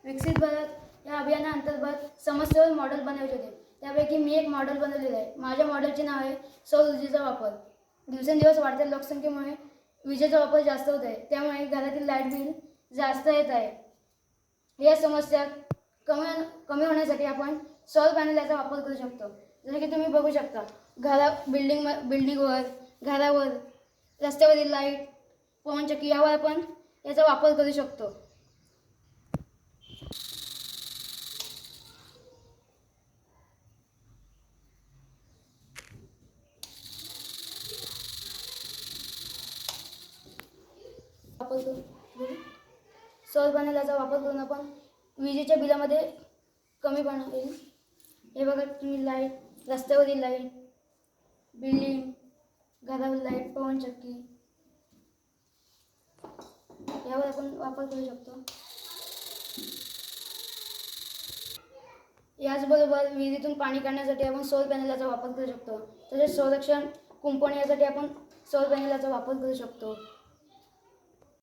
विकसित भारत या अभियानाअंतर्गत समस्येवर मॉडेल बनवायचे होते. त्यापैकी मी एक मॉडेल बनवलेलं आहे. माझ्या मॉडेलचे नाव आहे सौर ऊर्जेचा वापर. दिवसेंदिवस वाढत्या लोकसंख्येमुळे विजेचा वापर जास्त होत आहे. त्यामुळे घरातील लाईट बिल जास्त येत आहे. या समस्या कमी होण्यासाठी आपण सौर पॅनल याचा वापर करू शकतो. जसे की तुम्ही बघू शकता, बिल्डिंगवर, घरावर, रस्त्यावरील लाईट, पवनचक्की यावर आपण याचा वापर करू शकतो. सौर पॅनल याचा वापर करून आपण विजेच्या बिलामध्ये कमीपणा येईल. हे बघा तुम्ही, लाईट, रस्त्यावरील लाईट, बिल्डिंग, घरावर लाईट, पवनचक्की यावर आपण वापर करू शकतो. याचबरोबर विहिरीतून पाणी काढण्यासाठी आपण सौर पॅनलचा वापर करू शकतो. तसेच संरक्षण कुंपण यासाठी आपण सौर पॅनलचा वापर करू शकतो.